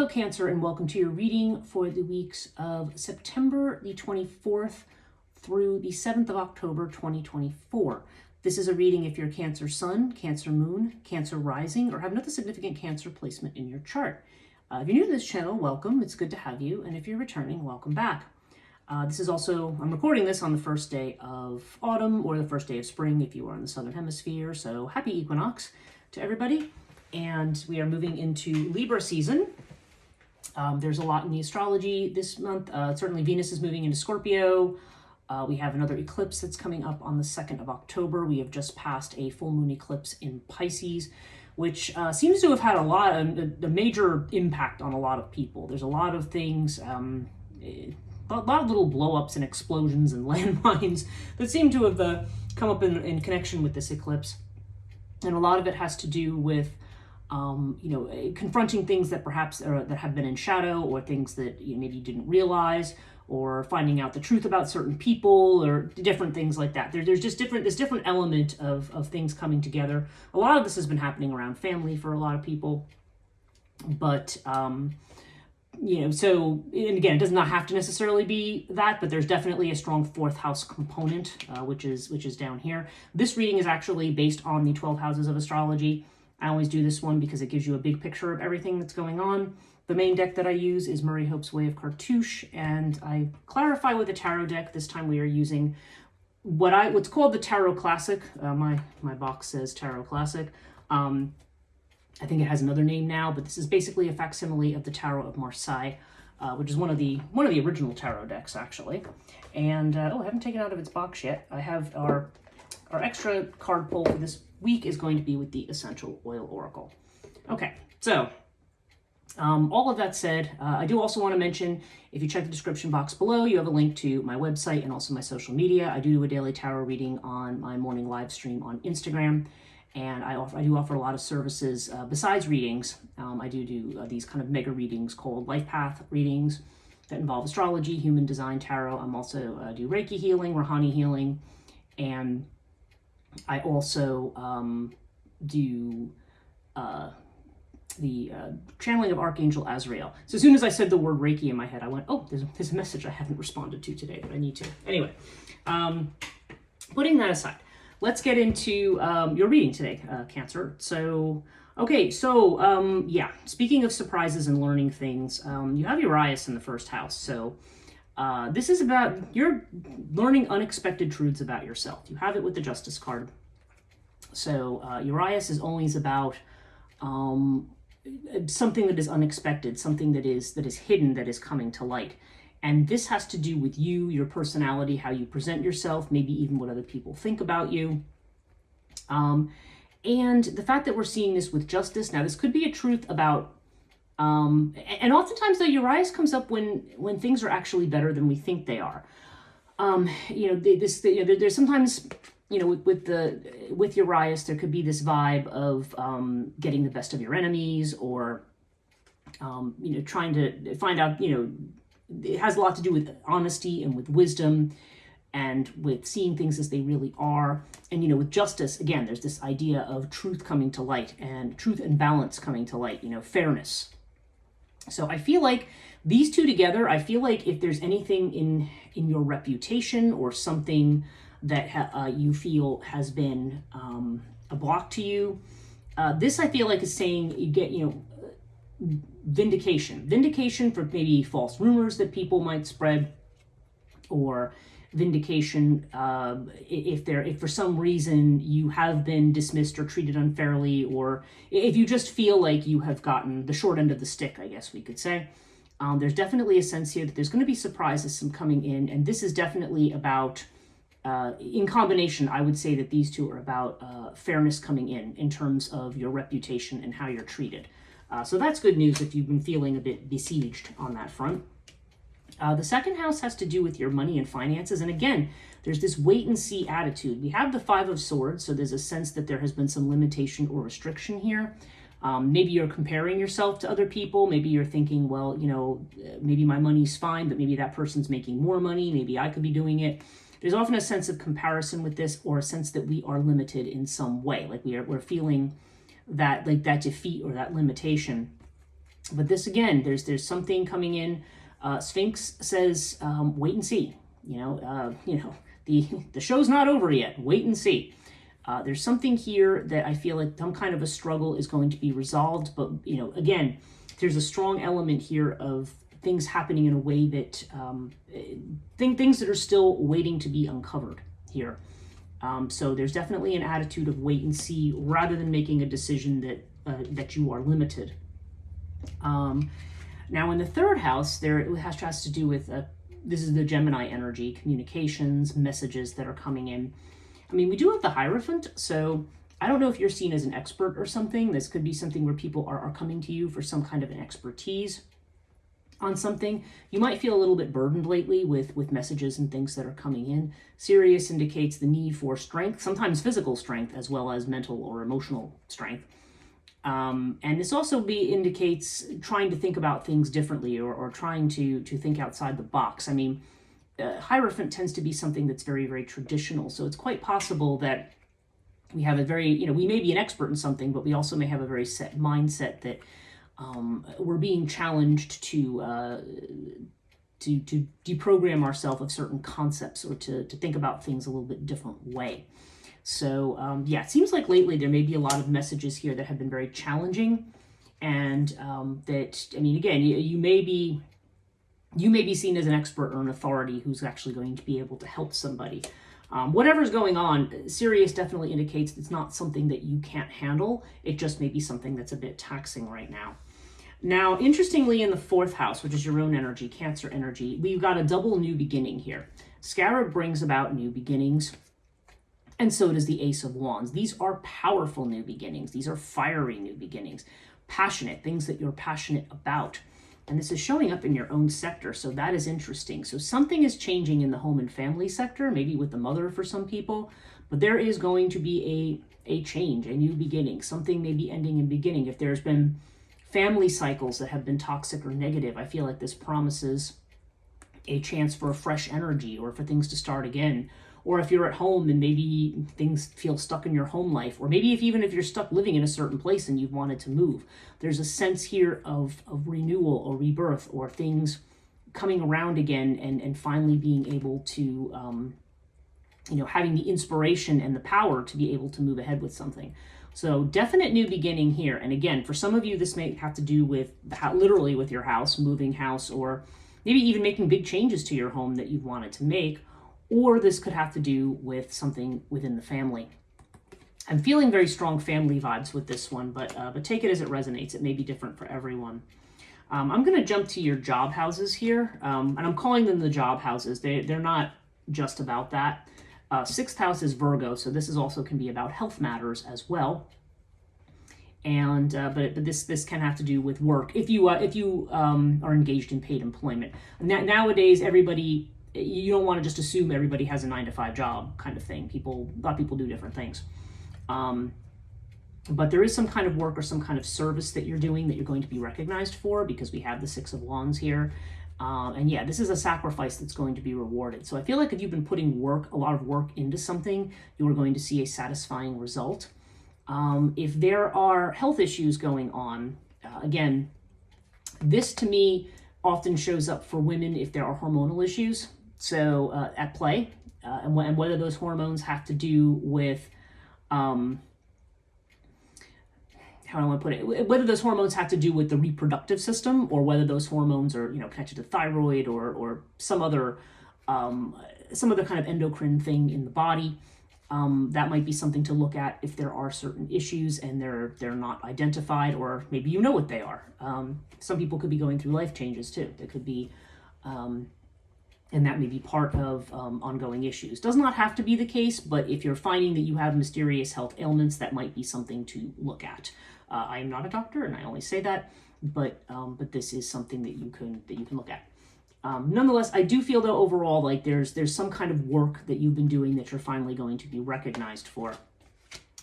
Hello, Cancer, and welcome to your reading for the weeks of September the 24th through the 7th of October, 2024. This is a reading if you're Cancer Sun, Cancer Moon, Cancer Rising, or have another significant Cancer placement in your chart. If you're new to this channel, welcome. It's good to have you. And if you're returning, welcome back. This is also, I'm recording this on the first day of autumn or the first day of spring if you are in the Southern Hemisphere. So happy equinox to everybody. And we are moving into Libra season. There's a lot in the astrology this month. Certainly Venus is moving into Scorpio. We have another eclipse that's coming up on the 2nd of October. We have just passed a full moon eclipse in Pisces, which seems to have had a major impact on a lot of people. There's a lot of things, a lot of little blow-ups and explosions and landmines that seem to have come up in connection with this eclipse. And a lot of it has to do with confronting things that perhaps that have been in shadow, or things that maybe you didn't realize, or finding out the truth about certain people, or different things like that. There's just this different element of things coming together. A lot of this has been happening around family for a lot of people, but so, and again, it does not have to necessarily be that, but there's definitely a strong fourth house component, which is down here. This reading is actually based on the 12 houses of astrology. I always do this one because it gives you a big picture of everything that's going on. The main deck that I use is Murray Hope's Way of Cartouche, and I clarify with a tarot deck. This time we are using what's called the Tarot Classic. My box says Tarot Classic. I think it has another name now, but this is basically a facsimile of the Tarot of Marseille, which is one of the original tarot decks, actually. And I haven't taken it out of its box yet. I have our extra card pull for this week is going to be with the Essential Oil Oracle. Okay, so all of that said, I do also want to mention, if you check the description box below, you have a link to my website and also my social media. I do a daily tarot reading on my morning live stream on Instagram, and I do offer a lot of services besides readings. I do these kind of mega readings called life path readings that involve astrology, human design, tarot. I'm also do Reiki healing, Rahani healing, and I also do the channeling of Archangel Azrael. So as soon as I said the word Reiki in my head, I went, oh, there's a message I haven't responded to today that I need to. Anyway, putting that aside, let's get into your reading today, Cancer. So, okay, so speaking of surprises and learning things, you have Urias in the first house. So this is about you're learning unexpected truths about yourself. You have it with the Justice card. So Urias is always about something that is unexpected, something that is hidden, that is coming to light. And this has to do with you, your personality, how you present yourself, maybe even what other people think about you. And the fact that we're seeing this with Justice, now this could be a truth about and oftentimes though, Urias comes up when things are actually better than we think they are. There's sometimes, with Urias, there could be this vibe of getting the best of your enemies, or trying to find out. It has a lot to do with honesty and with wisdom, and with seeing things as they really are. And with Justice, again, there's this idea of truth coming to light, and truth and balance coming to light. Fairness. So I feel like these two together, I feel like if there's anything in your reputation or something that you feel has been a block to you, this I feel like is saying you get, vindication for maybe false rumors that people might spread, or vindication if for some reason you have been dismissed or treated unfairly, or if you just feel like you have gotten the short end of the stick, I guess we could say. There's definitely a sense here that there's going to be surprises coming in, and this is definitely about, in combination, I would say that these two are about fairness coming in terms of your reputation and how you're treated. So that's good news if you've been feeling a bit besieged on that front. The second house has to do with your money and finances. And again, there's this wait and see attitude. We have the Five of Swords, so there's a sense that there has been some limitation or restriction here. Maybe you're comparing yourself to other people. Maybe you're thinking, well, maybe my money's fine, but maybe that person's making more money. Maybe I could be doing it. There's often a sense of comparison with this, or a sense that we are limited in some way. Like we're feeling that, like that defeat or that limitation. But this again, there's something coming in. Sphinx says, wait and see. The show's not over yet. Wait and see. There's something here that I feel like some kind of a struggle is going to be resolved. But again, there's a strong element here of things happening in a way that things that are still waiting to be uncovered here. So there's definitely an attitude of wait and see rather than making a decision that you are limited. Now in the third house, it has to do with, this is the Gemini energy, communications, messages that are coming in. I mean, we do have the Hierophant, so I don't know if you're seen as an expert or something. This could be something where people are coming to you for some kind of an expertise on something. You might feel a little bit burdened lately with messages and things that are coming in. Sirius indicates the need for strength, sometimes physical strength, as well as mental or emotional strength. And this also indicates trying to think about things differently or trying to think outside the box. I mean, Hierophant tends to be something that's very, very traditional. So it's quite possible that we have a very, we may be an expert in something, but we also may have a very set mindset that we're being challenged to deprogram ourselves of certain concepts or to think about things a little bit different way. So it seems like lately there may be a lot of messages here that have been very challenging, and that, I mean, again, you may be seen as an expert or an authority who's actually going to be able to help somebody. Whatever's going on, Sirius definitely indicates it's not something that you can't handle. It just may be something that's a bit taxing right now. Now, interestingly, in the fourth house, which is your own energy, Cancer energy, we've got a double new beginning here. Scarab brings about new beginnings, and so does the Ace of Wands. These are powerful new beginnings. These are fiery new beginnings, passionate, things that you're passionate about. And this is showing up in your own sector, so that is interesting. So something is changing in the home and family sector, maybe with the mother for some people, but there is going to be a change, a new beginning. Something may be ending and beginning. If there's been family cycles that have been toxic or negative, I feel like this promises a chance for a fresh energy or for things to start again. Or if you're at home and maybe things feel stuck in your home life, or maybe even if you're stuck living in a certain place and you've wanted to move, there's a sense here of renewal or rebirth or things coming around again and finally being able to, having the inspiration and the power to be able to move ahead with something. So definite new beginning here. And again, for some of you, this may have to do with literally with your house, moving house, or maybe even making big changes to your home that you've wanted to make. Or this could have to do with something within the family. I'm feeling very strong family vibes with this one, but take it as it resonates. It may be different for everyone. I'm going to jump to your job houses here, and I'm calling them the job houses. They're not just about that. Sixth house is Virgo, so this also can be about health matters as well. And but this can have to do with work if you are engaged in paid employment. Nowadays, everybody. You don't want to just assume everybody has a 9-to-5 job kind of thing. A lot of people do different things. But there is some kind of work or some kind of service that you're doing that you're going to be recognized for, because we have the Six of Wands here. And this is a sacrifice that's going to be rewarded. So I feel like if you've been putting a lot of work into something, you are going to see a satisfying result. If there are health issues going on, again, this to me often shows up for women if there are hormonal issues. So at play, and whether those hormones have to do with, how do I want to put it? Whether those hormones have to do with the reproductive system, or whether those hormones are, connected to thyroid or some other kind of endocrine thing in the body. That might be something to look at if there are certain issues and they're not identified, or maybe you know what they are. Some people could be going through life changes too. It could be, and that may be part of ongoing issues. Does not have to be the case, but if you're finding that you have mysterious health ailments, that might be something to look at. I am not a doctor, and I only say that, but this is something that you can look at. Nonetheless, I do feel though overall like there's some kind of work that you've been doing that you're finally going to be recognized for.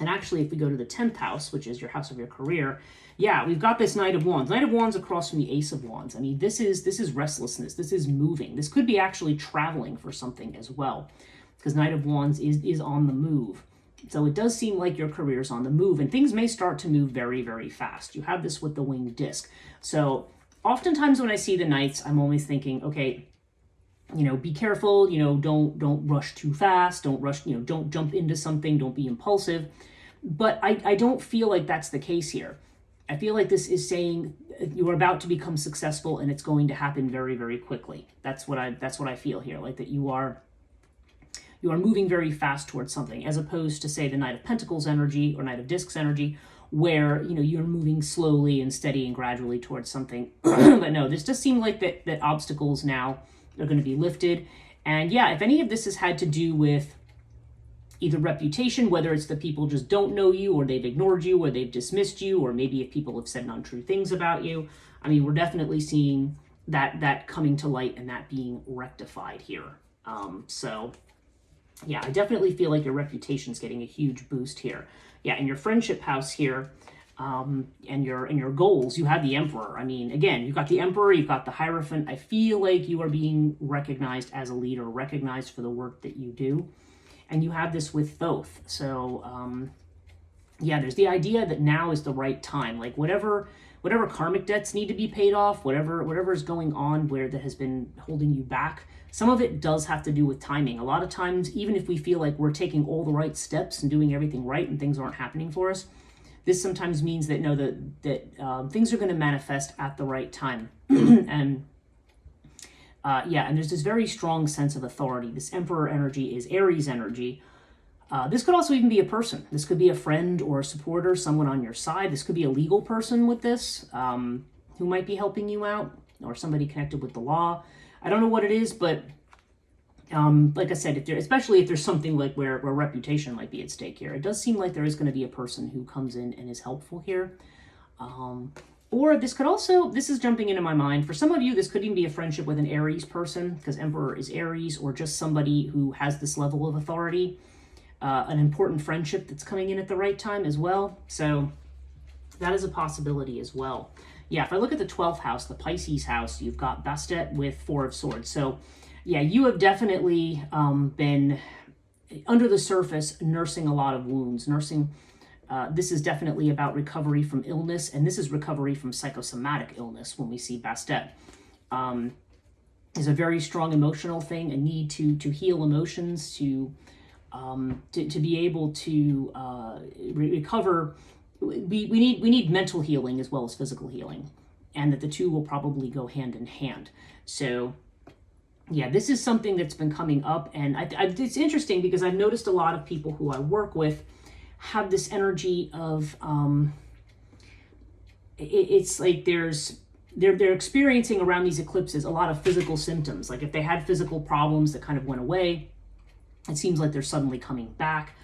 And actually, if we go to the 10th house, which is your house of your career, we've got this Knight of Wands. Knight of Wands across from the Ace of Wands. I mean, this is restlessness. This is moving. This could be actually traveling for something as well, because Knight of Wands is on the move. So it does seem like your career's on the move, and things may start to move very, very fast. You have this with the winged disc. So oftentimes when I see the Knights, I'm always thinking, okay, be careful, don't rush too fast, don't rush, don't jump into something, don't be impulsive. But I don't feel like that's the case here. I feel like this is saying you are about to become successful and it's going to happen very, very quickly. That's what I feel here, like that you are moving very fast towards something, as opposed to, say, the Knight of Pentacles energy or Knight of Discs energy, where you're moving slowly and steady and gradually towards something. But no, this does seem like that obstacles now are going to be lifted. And yeah, if any of this has had to do with either reputation, whether it's that people just don't know you, or they've ignored you, or they've dismissed you, or maybe if people have said untrue things about you, I mean, we're definitely seeing that coming to light and that being rectified here. So yeah, I definitely feel like your reputation's getting a huge boost here. Yeah, in your friendship house here, and your goals, you have the Emperor. I mean, again, you've got the Emperor, you've got the Hierophant. I feel like you are being recognized as a leader, recognized for the work that you do. And you have this with Thoth. So, yeah, there's the idea that now is the right time. Like whatever karmic debts need to be paid off, whatever is going on that has been holding you back, some of it does have to do with timing. A lot of times, even if we feel like we're taking all the right steps and doing everything right and things aren't happening for us, this sometimes means that things are going to manifest at the right time. And and there's this very strong sense of authority. This Emperor energy is Aries energy. This could also even be a person. This could be a friend or a supporter, someone on your side. This could be a legal person with this, who might be helping you out, or somebody connected with the law. I don't know what it is, but like I said, especially if there's something like where reputation might be at stake here, it does seem like there is going to be a person who comes in and is helpful here. Or this is jumping into my mind. For some of you, this could even be a friendship with an Aries person, because Emperor is Aries, or just somebody who has this level of authority. An important friendship that's coming in at the right time as well. So that is a possibility as well. Yeah, if I look at the 12th house, the Pisces house, you've got Bastet with 4 of Swords. So yeah, you have definitely been under the surface nursing a lot of wounds, this is definitely about recovery from illness, and this is recovery from psychosomatic illness when we see Bastet. Is a very strong emotional thing, a need to heal emotions, to be able to recover. We need mental healing as well as physical healing, and that the two will probably go hand in hand. So yeah, this is something that's been coming up, and it's interesting because I've noticed a lot of people who I work with have this energy of it's like they're experiencing around these eclipses a lot of physical symptoms. Like if they had physical problems that kind of went away, it seems like they're suddenly coming back.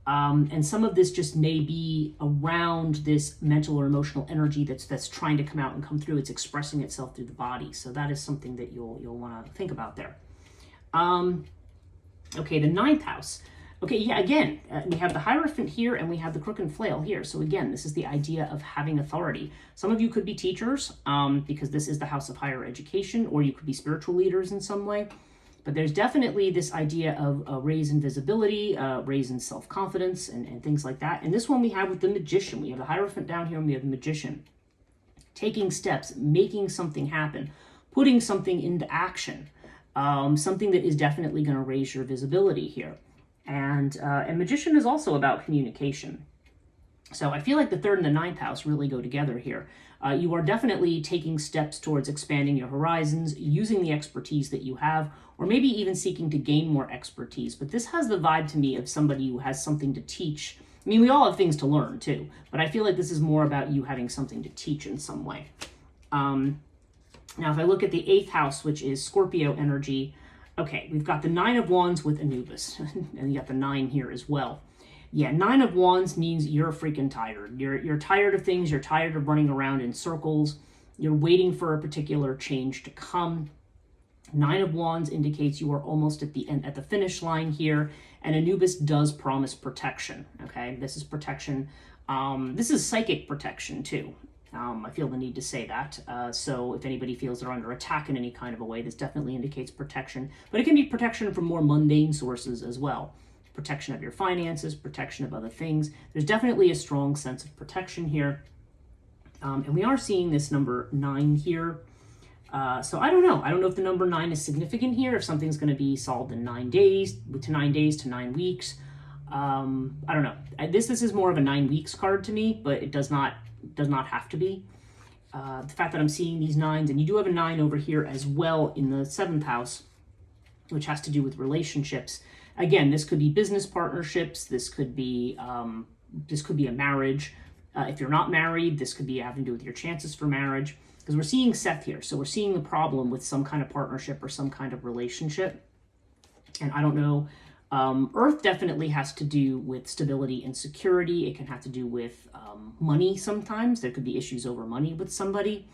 And some of this just may be around this mental or emotional energy that's trying to come out and come through. It's expressing itself through the body. So that is something that you'll want to think about there. Okay, the 9th house. Okay, yeah, again, we have the Hierophant here and we have the Crook and Flail here. So again, this is the idea of having authority. Some of you could be teachers, because this is the house of higher education, or you could be spiritual leaders in some way. But there's definitely this idea of a raise in visibility, raise in self-confidence, and things like that. And this one we have with the Magician. We have the Hierophant down here and we have the Magician. Taking steps, making something happen, putting something into action. Something that is definitely going to raise your visibility here. And Magician is also about communication. So I feel like the 3rd and the 9th house really go together here. You are definitely taking steps towards expanding your horizons, using the expertise that you have, or maybe even seeking to gain more expertise. But this has the vibe to me of somebody who has something to teach. I mean, we all have things to learn too, but I feel like this is more about you having something to teach in some way. Now, if I look at the 8th house, which is Scorpio energy, okay, we've got the 9 of Wands with Anubis, and you got the 9 here as well. Yeah, 9 of Wands means you're freaking tired. You're tired of things. You're tired of running around in circles. You're waiting for a particular change to come. 9 of Wands indicates you are almost at the end, at the finish line here, and Anubis does promise protection. Okay, this is protection. This is psychic protection too. I feel the need to say that. So if anybody feels they're under attack in any kind of a way, this definitely indicates protection. But it can be protection from more mundane sources as well. protection of your finances, protection of other things. There's definitely a strong sense of protection here. And we are seeing this number 9 here. So I don't know. I don't know if the number 9 is significant here, if something's going to be solved in 9 days, to 9 days to 9 weeks. I don't know. This is more of a 9 weeks card to me, but it does not have to be. The fact that I'm seeing these 9s, and you do have a 9 over here as well in the 7th house, which has to do with relationships. Again, this could be business partnerships. This could be a marriage. If you're not married, this could be having to do with your chances for marriage, because we're seeing Sept here. So we're seeing the problem with some kind of partnership or some kind of relationship. And I don't know. Earth definitely has to do with stability and security. It can have to do with money sometimes. There could be issues over money with somebody.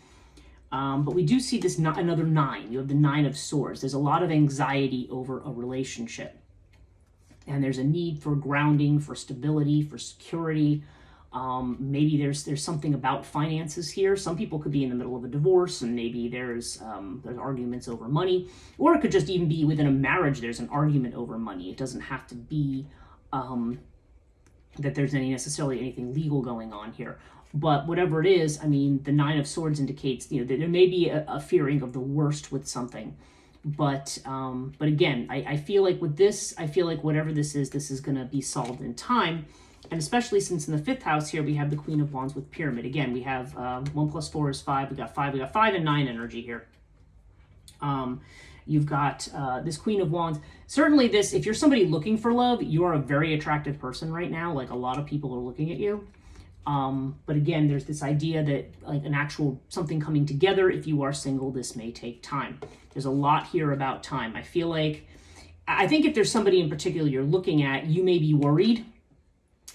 But we do see this another 9. You have the 9 of Swords. There's a lot of anxiety over a relationship. And there's a need for grounding, for stability, for security. Maybe there's something about finances here. Some people could be in the middle of a divorce, and maybe there's arguments over money. Or it could just even be within a marriage, there's an argument over money. It doesn't have to be that there's necessarily anything legal going on here. But whatever it is, I mean, the 9 of Swords indicates, that there may be a fearing of the worst with something. But again, I feel like with this, whatever this is going to be solved in time. And especially since in the 5th house here, we have the Queen of Wands with Pyramid. Again, we have 1 plus 4 is 5. We got 5 and 9 energy here. You've got this Queen of Wands. Certainly this, if you're somebody looking for love, you are a very attractive person right now. Like, a lot of people are looking at you. But again, there's this idea that like an actual something coming together. If you are single, this may take time. There's a lot here about time. I think if there's somebody in particular you're looking at, you may be worried.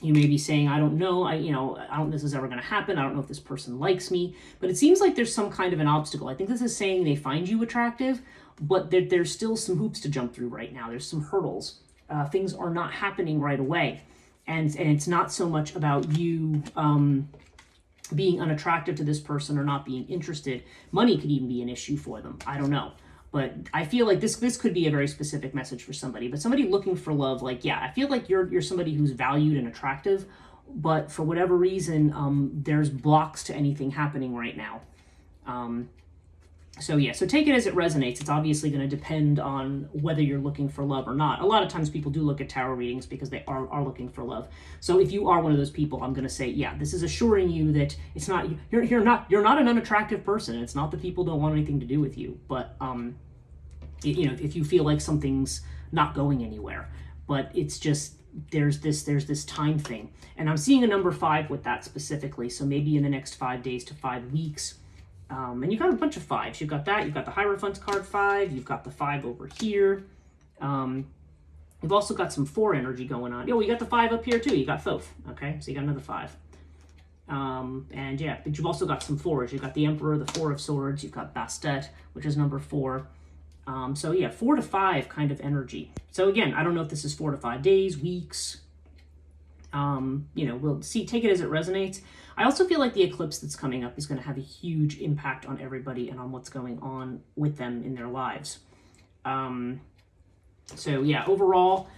You may be saying, I don't know, I don't know if this is ever going to happen. I don't know if this person likes me. But it seems like there's some kind of an obstacle. I think this is saying they find you attractive, but there's still some hoops to jump through right now. There's some hurdles. Things are not happening right away. And it's not so much about you being unattractive to this person or not being interested. Money could even be an issue for them. I don't know. But I feel like this could be a very specific message for somebody. But somebody looking for love, like, yeah, I feel like you're somebody who's valued and attractive, but for whatever reason, there's blocks to anything happening right now. So take it as it resonates. It's obviously going to depend on whether you're looking for love or not. A lot of times people do look at tarot readings because they are looking for love. So if you are one of those people, I'm going to say, yeah, this is assuring you that it's not you're not an unattractive person. It's not that people don't want anything to do with you, but if you feel like something's not going anywhere, but it's just there's this time thing, and I'm seeing a number 5 with that specifically. So maybe in the next 5 days to 5 weeks. And you've got a bunch of 5s. You've got that. You've got the Hierophant's card 5. You've got the 5 over here. You've also got some 4 energy going on. You got the 5 up here too. You got Thoth. Okay, so you got another 5. But you've also got some 4s. You've got the Emperor, the 4 of Swords. You've got Bastet, which is number 4. 4 to 5 kind of energy. So again, I don't know if this is 4 to 5 days, weeks. We'll see. Take it as it resonates. I also feel like the eclipse that's coming up is going to have a huge impact on everybody and on what's going on with them in their lives. Overall,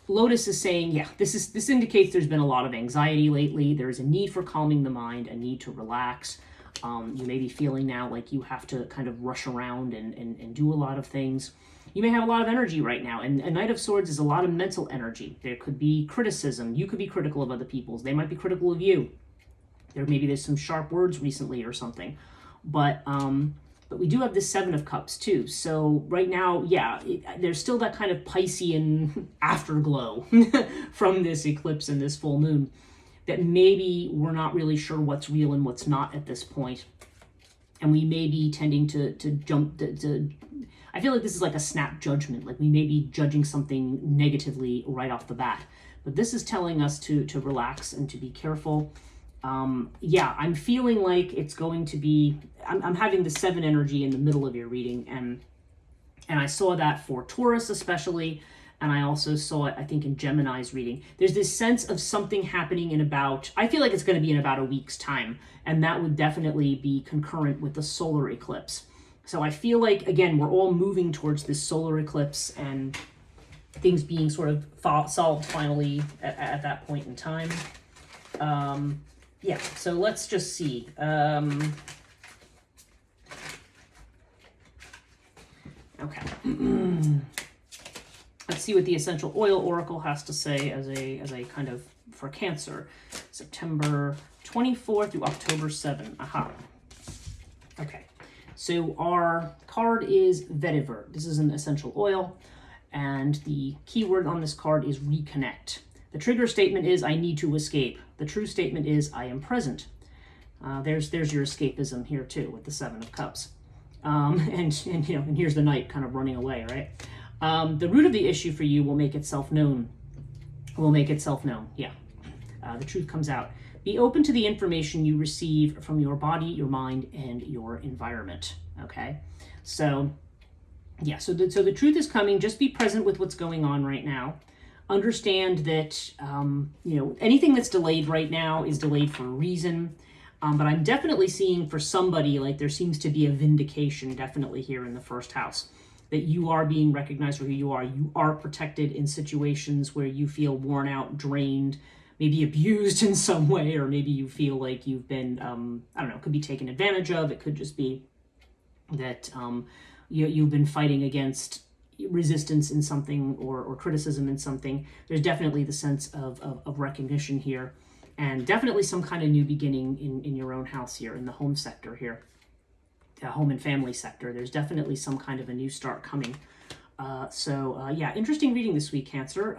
Lotus is saying, this indicates there's been a lot of anxiety lately. There's a need for calming the mind, a need to relax. You may be feeling now like you have to kind of rush around and do a lot of things. You may have a lot of energy right now, and a Knight of Swords is a lot of mental energy. There could be criticism. You could be critical of other people's. They might be critical of you. There's some sharp words recently or something. But we do have this 7 of Cups too. So right now, there's still that kind of Piscean afterglow from this eclipse and this full moon that maybe we're not really sure what's real and what's not at this point. And we may be tending to jump to I feel like this is like a snap judgment. Like we may be judging something negatively right off the bat. But this is telling us to relax and to be careful. I'm feeling like it's going to be, I'm having the 7 energy in the middle of your reading, and I saw that for Taurus especially, and I also saw it, I think, in Gemini's reading. There's this sense of something happening I feel like it's going to be in about a week's time, and that would definitely be concurrent with the solar eclipse. So I feel like, again, we're all moving towards this solar eclipse, and things being sort of solved finally at that point in time. Yeah, so let's just see. Okay. Let's see what the Essential Oil Oracle has to say as a kind of for Cancer. September 24th through October 7. Aha. Okay. So our card is vetiver. This is an essential oil, and the keyword on this card is reconnect. The trigger statement is I need to escape. The true statement is I am present. There's your escapism here too with the Seven of Cups. And here's the Knight kind of running away, right? The root of the issue for you will make itself known. Yeah. The truth comes out. Be open to the information you receive from your body, your mind, and your environment. Okay? So, yeah, so the truth is coming. Just be present with what's going on right now. Understand that, anything that's delayed right now is delayed for a reason. But I'm definitely seeing for somebody, like there seems to be a vindication definitely here in the first house. That you are being recognized for who you are. You are protected in situations where you feel worn out, drained, maybe abused in some way, or maybe you feel like you've been, could be taken advantage of. It could just be that you've been fighting against resistance in something or criticism in something. There's definitely the sense of recognition here, and definitely some kind of new beginning in your own house here, in the home sector here. Home and family sector. There's definitely some kind of a new start coming. Interesting reading this week, Cancer.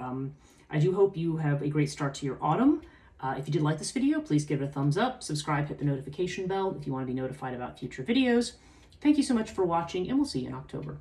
I do hope you have a great start to your autumn. If you did like this video, please give it a thumbs up, subscribe, hit the notification bell if you want to be notified about future videos. Thank you so much for watching, and we'll see you in October.